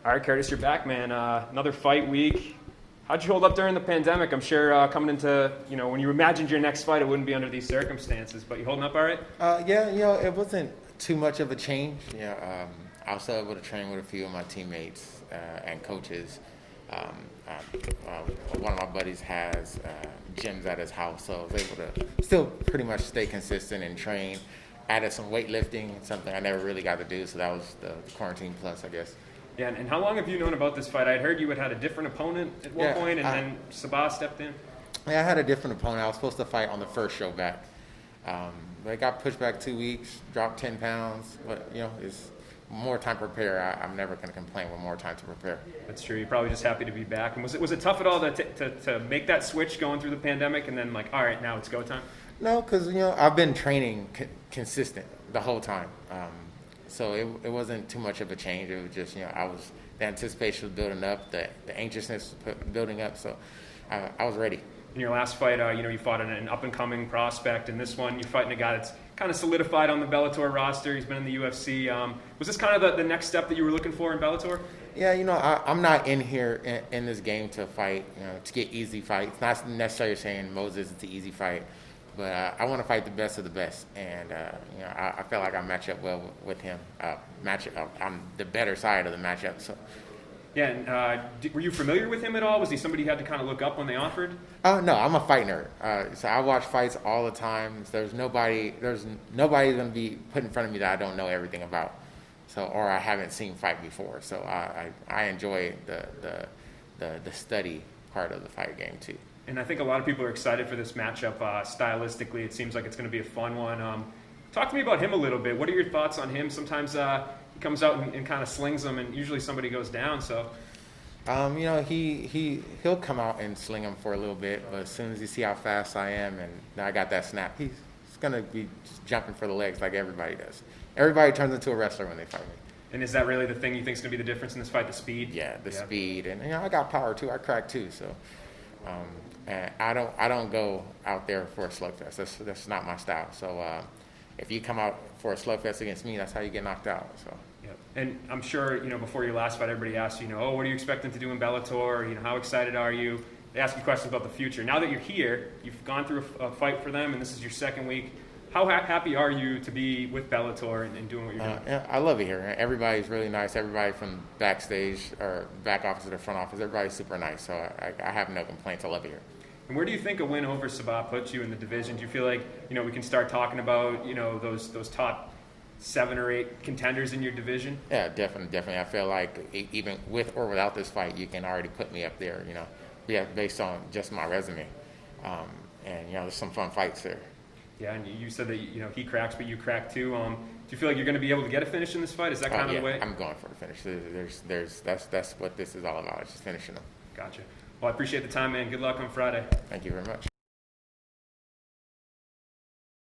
All right, Curtis, you're back, man. Another fight week. How'd you hold up during the pandemic? I'm sure coming into, when you imagined your next fight, it wouldn't be under these circumstances, but you holding up all right? Yeah, it wasn't too mumuch of a change. I was able to train with a few of my teammates and coaches. One of my buddies has gyms at his house, so I was able to still pretty much stay consistent and train. Added some weightlifting, something I never really got to do, so that was the quarantine plus, I guess. Yeah, and how long have you known about this fight? I heard you had a different opponent at one point, and then Sabah stepped in. Yeah, I had a different opponent. I was supposed to fight on the first show back. But I got pushed back 2 weeks, dropped 10 pounds. But, it's more time to prepare. I'm never going to complain with more time to prepare. That's true. You're probably just happy to be back. And was it tough at all to make that switch going through the pandemic and then all right, now it's go time? No, because, I've been training consistent the whole time. So it wasn't too much of a change. It was just, the anticipation was building up, the anxiousness was building up, so I was ready. In your last fight, you fought an up-and-coming prospect. In this one, you're fighting a guy that's kind of solidified on the Bellator roster. He's been in the UFC. Was this kind of the next step that you were looking for in Bellator? Yeah, I'm not in here in this game to fight, to get easy fights. Not necessarily saying Moses is the easy fight. But I want to fight the best of the best, and I feel like I match up well with him. I'm the better side of the matchup. So, yeah. And were you familiar with him at all? Was he somebody you had to kind of look up when they offered? No, I'm a fight nerd. So I watch fights all the time. So there's nobody going to be put in front of me that I don't know everything about. So, or I haven't seen fight before. So I enjoy the study part of the fight game too. And I think a lot of people are excited for this matchup. Stylistically, it seems like it's going to be a fun one. Talk to me about him a little bit. What are your thoughts on him? Sometimes he comes out and kind of slings them, and usually somebody goes down. So, he'll come out and sling them for a little bit, but as soon as you see how fast I am and I got that snap, he's going to be just jumping for the legs like everybody does. Everybody turns into a wrestler when they fight me. And is that really the thing you think is going to be the difference in this fight, the speed? Yeah, speed. And, I got power, too. I crack, too, so... And I don't go out there for a slugfest. That's not my style. So if you come out for a slugfest against me, that's how you get knocked out. So. Yep. And I'm sure before your last fight, everybody asked you, what are you expecting to do in Bellator? How excited are you? They ask you questions about the future. Now that you're here, you've gone through a fight for them, and this is your second week. How happy are you to be with Bellator and doing what you're doing? Yeah, I love it here. Everybody's really nice. Everybody from backstage or back office to the front office, everybody's super nice. So I have no complaints. I love it here. And where do you think a win over Sabah puts you in the division? Do you feel like we can start talking about those top 7 or 8 contenders in your division? Yeah, definitely. I feel like even with or without this fight, you can already put me up there. Based on just my resume, and there's some fun fights there. Yeah, and you said that he cracks, but you crack too. Do you feel like you're going to be able to get a finish in this fight? Is that kind of the way? I'm going for a finish. That's what this is all about. It's just finishing them. Gotcha. Well, I appreciate the time, man. Good luck on Friday. Thank you very much.